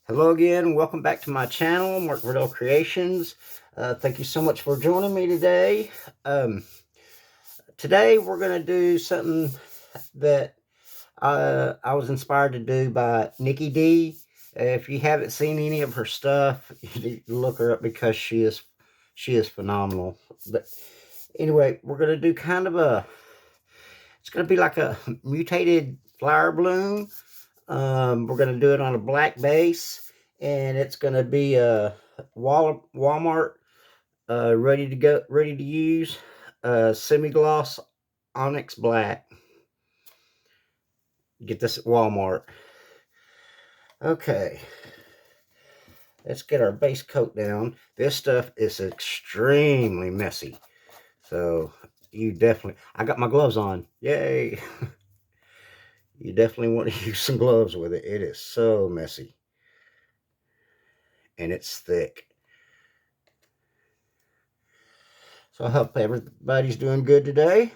Hello again, welcome back to my channel, Mark Riddell Creations. Thank you so much for joining me today. Today we're going to do something that I was inspired to do by Nikki D. If you haven't seen any of her stuff, you need to look her up because she is phenomenal. But anyway, we're going to do it's going to be like a mutated flower bloom. We're going to do it on a black base, and it's going to be a Walmart ready to use semi-gloss onyx black. Get this at Walmart. Okay, let's get our base coat down. This stuff is extremely messy, so I got my gloves on. Yay! You definitely want to use some gloves with it. It is so messy, and it's thick. So I hope everybody's doing good today.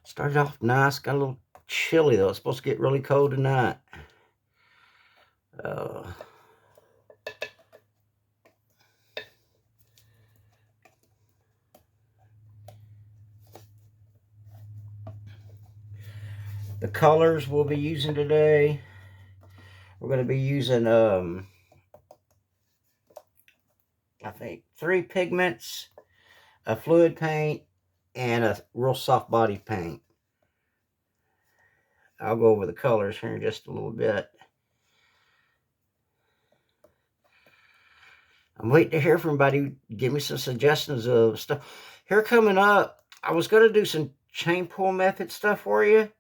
Started off nice, got a little chilly though. It's supposed to get really cold tonight. The colors we'll be using today, we're going to be using I think 3 pigments, a fluid paint, and a real soft body paint. I'll go over the colors here in just a little bit. I'm waiting to hear from everybody. Give me some suggestions of stuff. Here coming up, I was going to do some chain pull method stuff for you,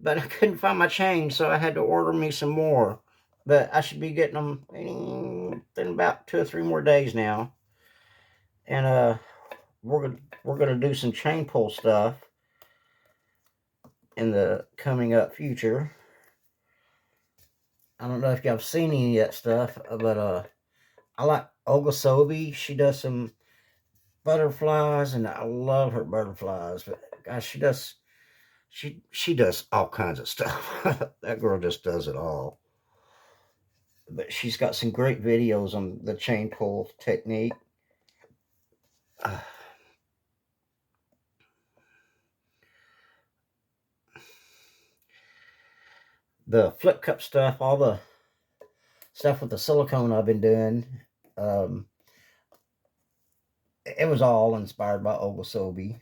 but I couldn't find my chain, so I had to order me some more. But I should be getting them in about 2 or 3 more days now. And we're gonna do some chain pull stuff in the coming up future. I don't know if y'all have seen any of that stuff, but I like Olga Sobi. She does some butterflies, and I love her butterflies. But gosh, she does all kinds of stuff. That girl just does it all. But she's got some great videos on the chain pull technique. The flip cup stuff, all the stuff with the silicone I've been doing, it was all inspired by Olga Sobi.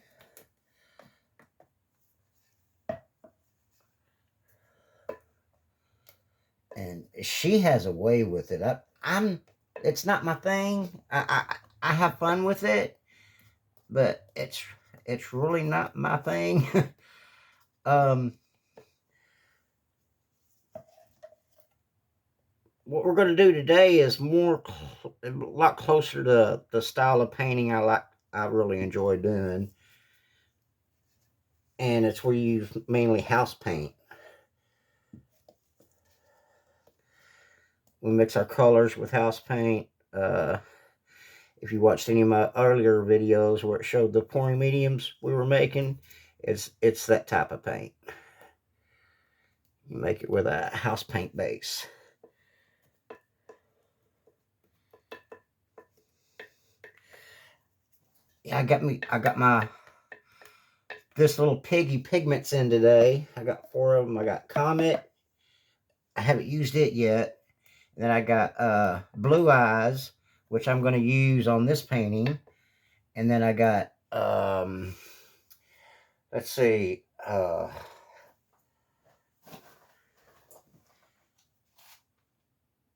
And she has a way with it. It's not my thing. I have fun with it, but it's really not my thing. What we're going to do today is a lot closer to the style of painting I really enjoy doing. And it's where you use mainly house paint. We mix our colors with house paint. If you watched any of my earlier videos where it showed the pouring mediums we were making, it's that type of paint. You make it with a house paint base. Yeah, I got this little piggy pigments in today. I got 4 of them. I got Comet. I haven't used it yet. And then I got Blue Eyes, which I'm going to use on this painting. And then I got let's see,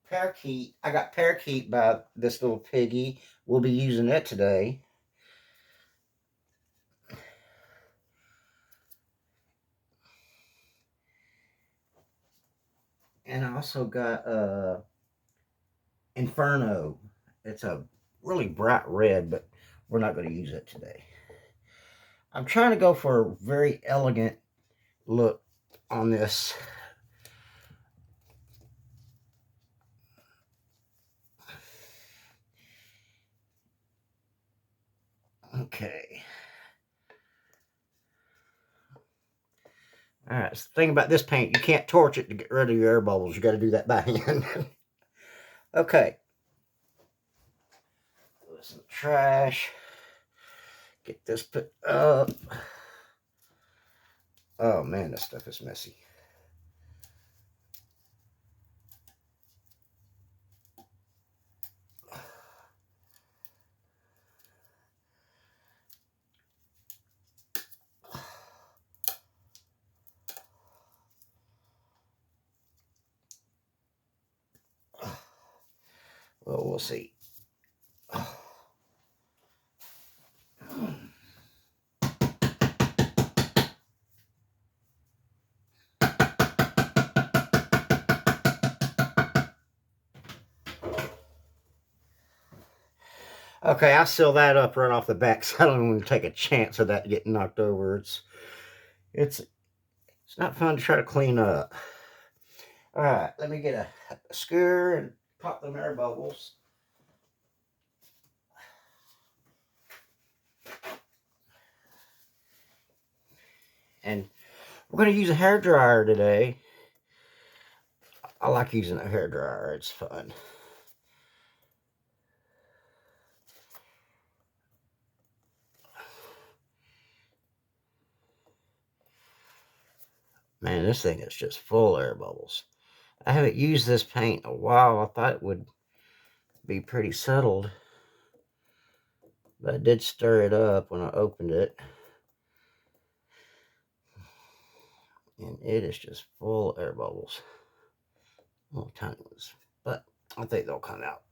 parakeet. I got parakeet by this little piggy. We'll be using it today. And I also got Inferno. It's a really bright red, but we're not going to use it today. I'm trying to go for a very elegant look on this. Okay. Alright, so the thing about this paint, you can't torch it to get rid of your air bubbles. You got to do that by hand. Okay. Throw this in the trash. Get this put up. Oh man, this stuff is messy. Well, we'll see. Okay, I seal that up right off the back, so I don't want to take a chance of that getting knocked over. It's not fun to try to clean up. All right, let me get a skewer and pop them air bubbles. And we're going to use a hair dryer today. I like using a hair dryer. It's fun. Man, this thing is just full of air bubbles. I haven't used this paint in a while. I thought it would be pretty settled, but I did stir it up when I opened it. And it is just full of air bubbles. Little tiny ones. But I think they'll come out.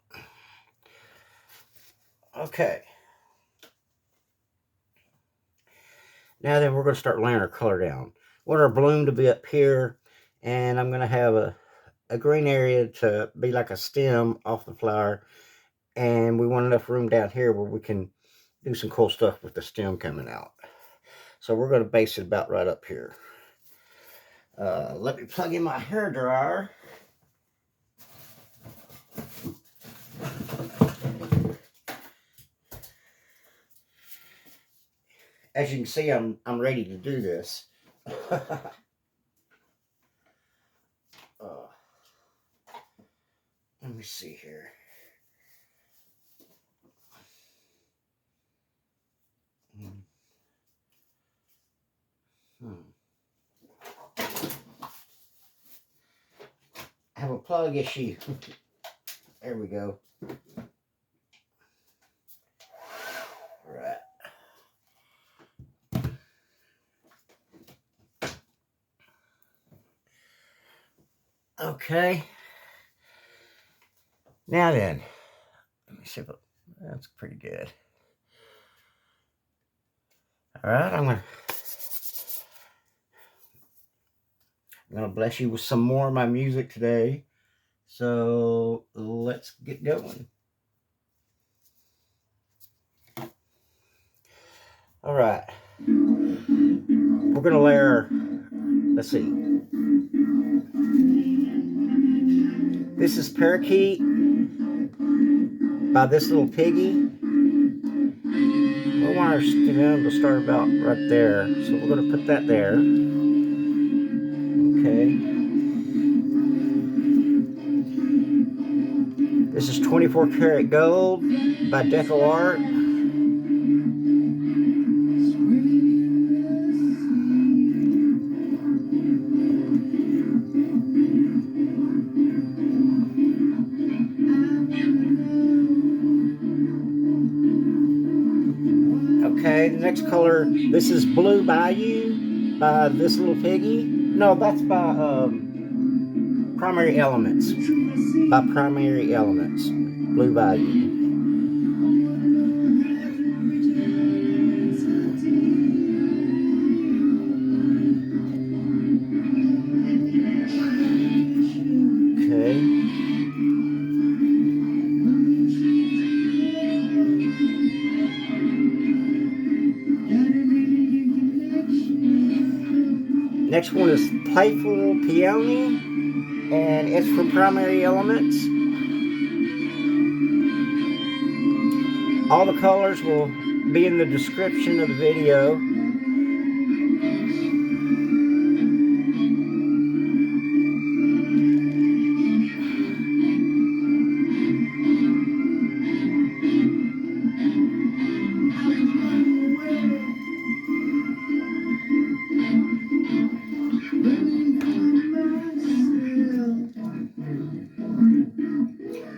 Okay. Now then, we're going to start laying our color down. We want our bloom to be up here, and I'm going to have a green area to be like a stem off the flower, and we want enough room down here where we can do some cool stuff with the stem coming out. So we're going to base it about right up here. Let me plug in my hair dryer. As you can see, I'm ready to do this. Let me see here. I have a plug issue. There we go. Right. Okay. Now then, let me see if that's pretty good. All right, I'm gonna bless you with some more of my music today. So let's get going. All right, we're gonna layer. Let's see. This is Parakeet by this little piggy. We want our stem to start about right there, so we're gonna put that there. Okay. This is 24 karat gold by Deco Art. Okay, the next color, this is Blue Bayou by this little piggy. No, that's by Primary Elements. By Primary Elements. Blue Bayou. Next one is Playful Peony, and it's from Primary Elements. All the colors will be in the description of the video.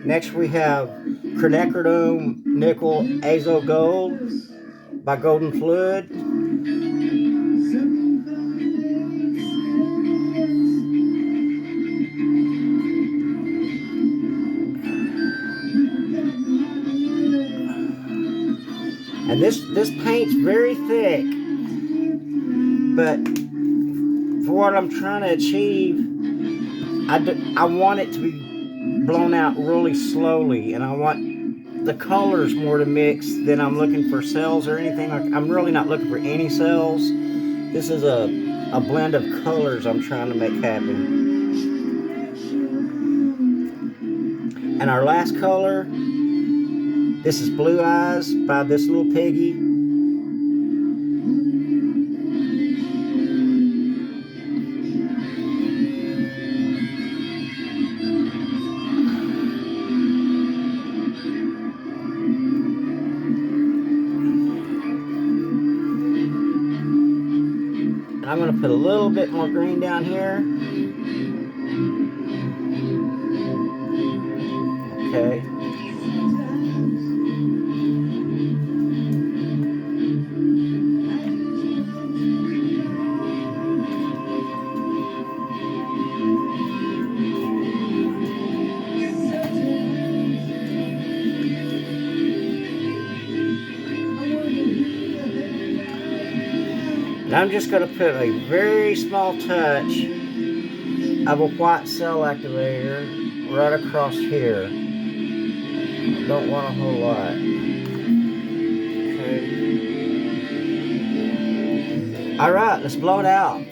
Next we have quinacridone nickel azo gold by Golden Fluid. And this paint's very thick, but for what I'm trying to achieve, I want it to be blown out really slowly, and I want the colors more to mix than I'm looking for cells or anything. I'm really not looking for any cells. This is a blend of colors I'm trying to make happen. And our last color, this is Blue Eyes by this little piggy. And I'm going to put a little bit more green down here. Okay. And I'm just going to put a very small touch of a white cell activator right across here. Don't want a whole lot. Okay. Alright, let's blow it out.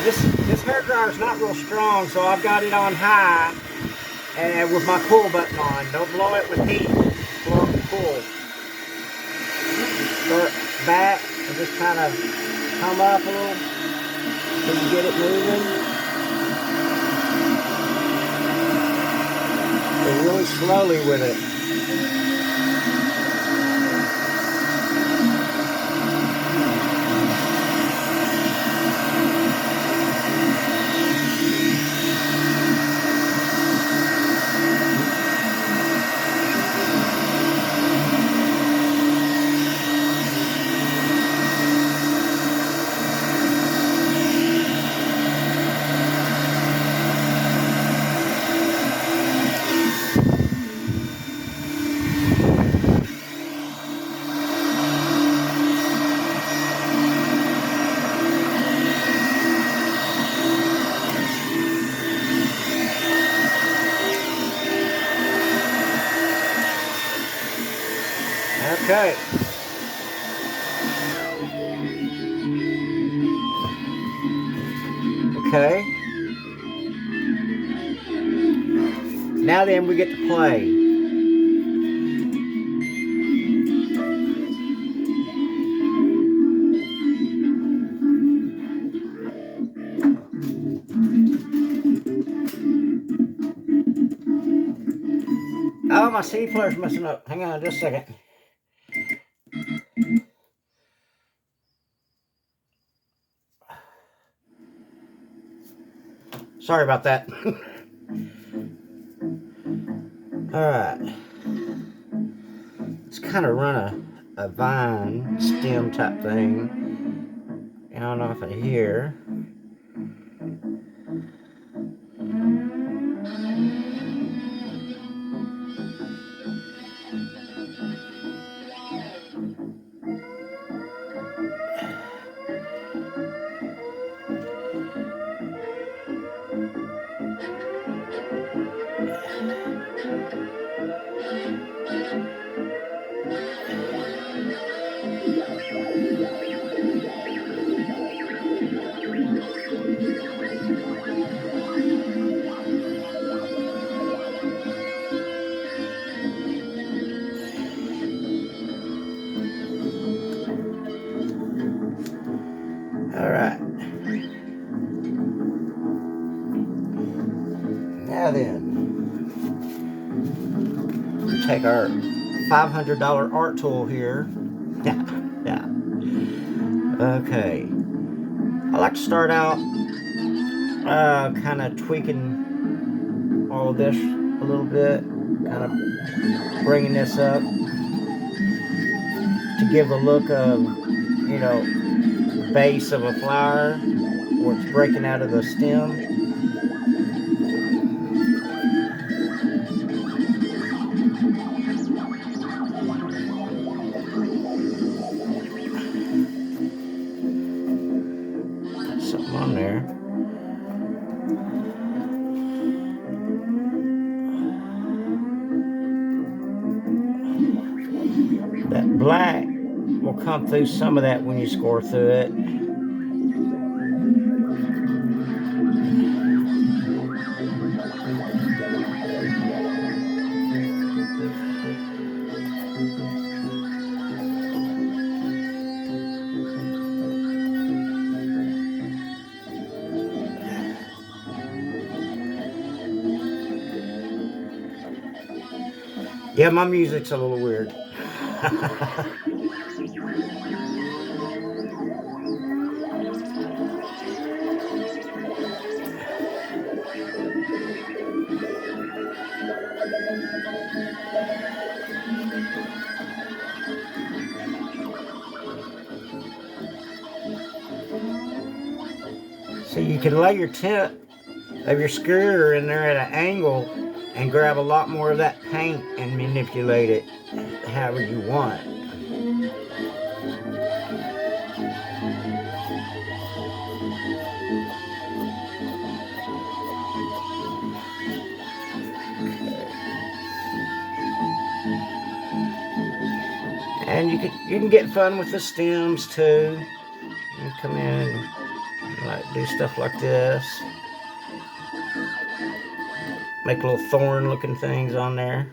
This hair dryer is not real strong, so I've got it on high and with my cool button on. Don't blow it with heat. Blow it with cool. Start back and just kind of come up a little so you get it moving. Go really slowly with it. Okay. Okay. Now then, we get to play. Oh, my CD player's messing up. Hang on just a second. Sorry about that. Alright. Let's kind of run a vine stem type thing. I don't know if I hear. Alright. Now then, we take our $500 art tool here. Yeah. Okay. I like to start out kind of tweaking all of this a little bit, kind of bringing this up to give the look of, you know, the base of a flower where it's breaking out of the stem. Put something on there. That black will come through some of that when you score through it. Yeah, my music's a little weird. So you can lay your tip of your skewer in there at an angle and grab a lot more of that paint and manipulate it however you want. And you can get fun with the stems too. You come in and like do stuff like this. Make little thorn looking things on there.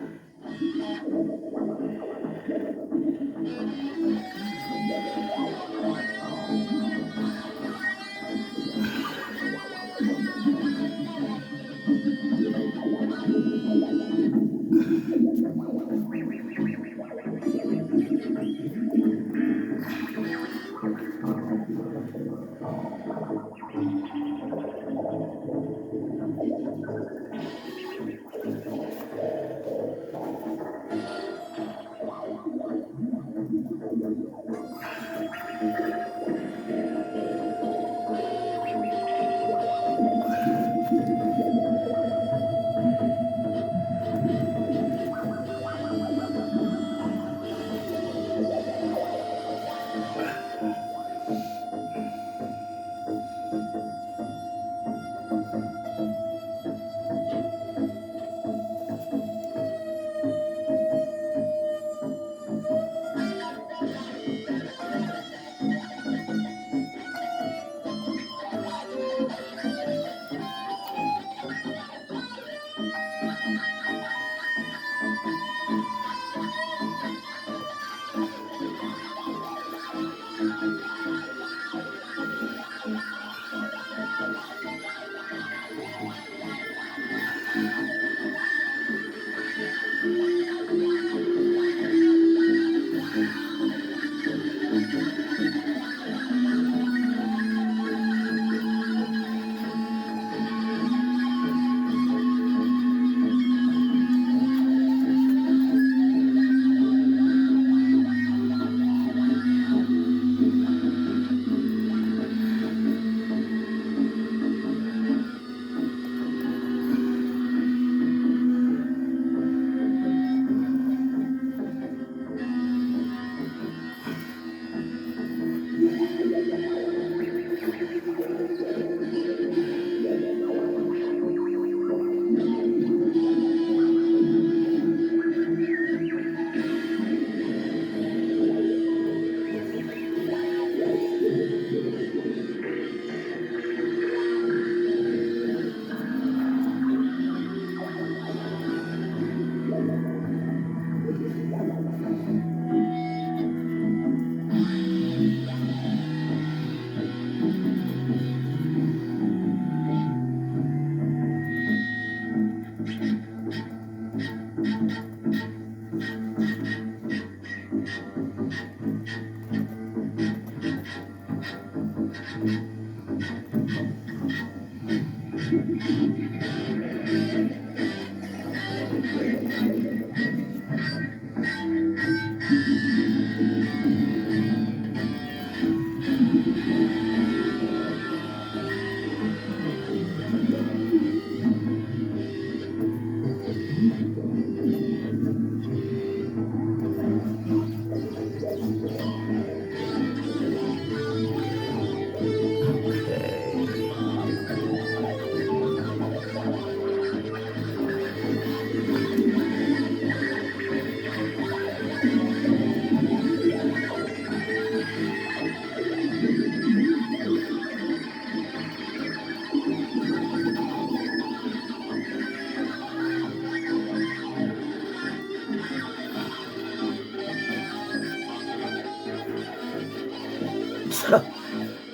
So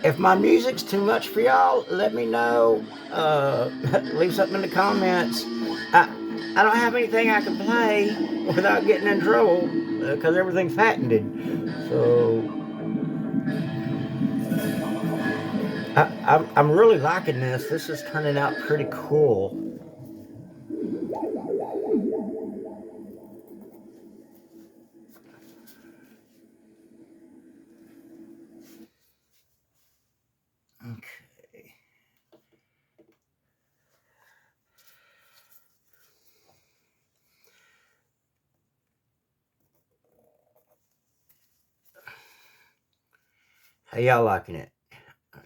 if my music's too much for y'all, let me know. Leave something in the comments. I don't have anything I can play without getting in trouble because everything's patented. So I'm really liking this. This is turning out pretty cool. Okay. How y'all liking it?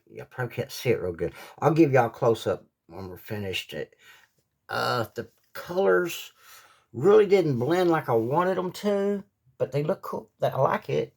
Y'all probably can't see it real good. I'll give y'all a close up when we're finished. The colors really didn't blend like I wanted them to, but they look cool. I like it.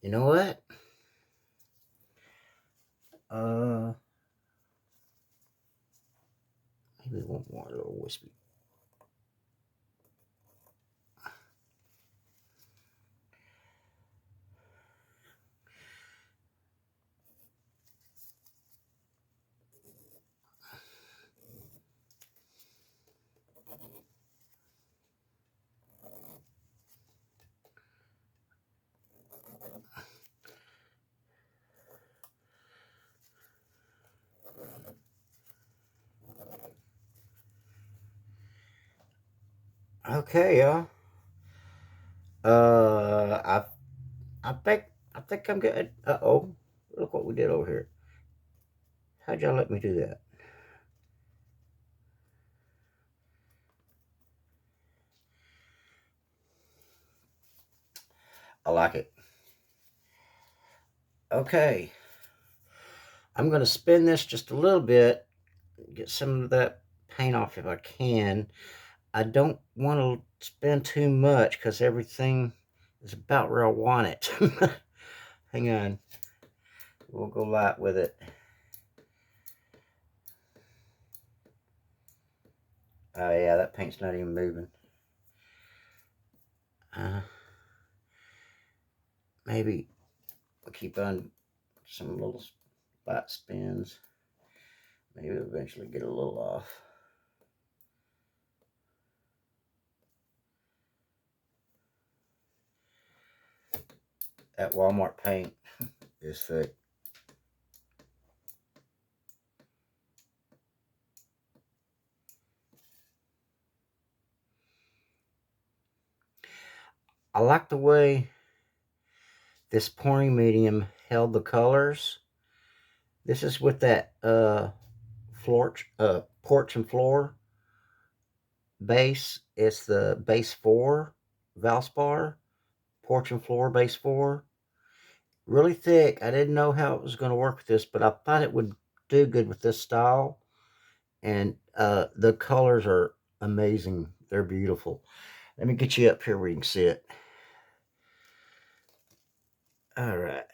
You know what? Maybe one more little wispy. Okay, y'all. I think I'm good. Uh-oh. Look what we did over here. How'd y'all let me do that? I like it. Okay. I'm going to spin this just a little bit, get some of that paint off if I can. I don't want to spin too much because everything is about where I want it. Hang on. We'll go light with it. Oh yeah, that paint's not even moving. Maybe I'll keep on some little light spins. Maybe eventually get a little off. That Walmart paint is thick. I like the way this pouring medium held the colors. This is with that porch and floor base. It's the base 4 valspar porch and floor base 4. Really thick. I didn't know how it was going to work with this, but I thought it would do good with this style. And the colors are amazing. They're beautiful. Let me get you up here where you can see it. All right.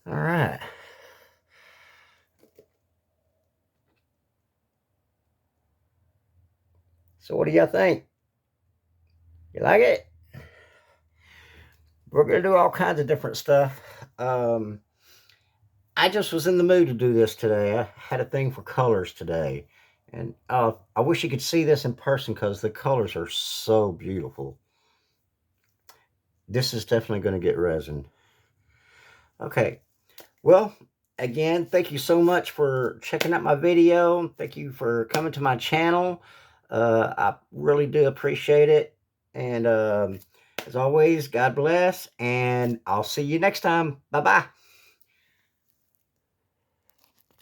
All right. So what do y'all think? You like it? We're gonna do all kinds of different stuff. I just was in the mood to do this today. I had a thing for colors today, and I wish you could see this in person because the colors are so beautiful. This is definitely going to get resin. Okay, well, again, thank you so much for checking out my video. Thank you for coming to my channel. I really do appreciate it. And as always, God bless, and I'll see you next time. Bye bye.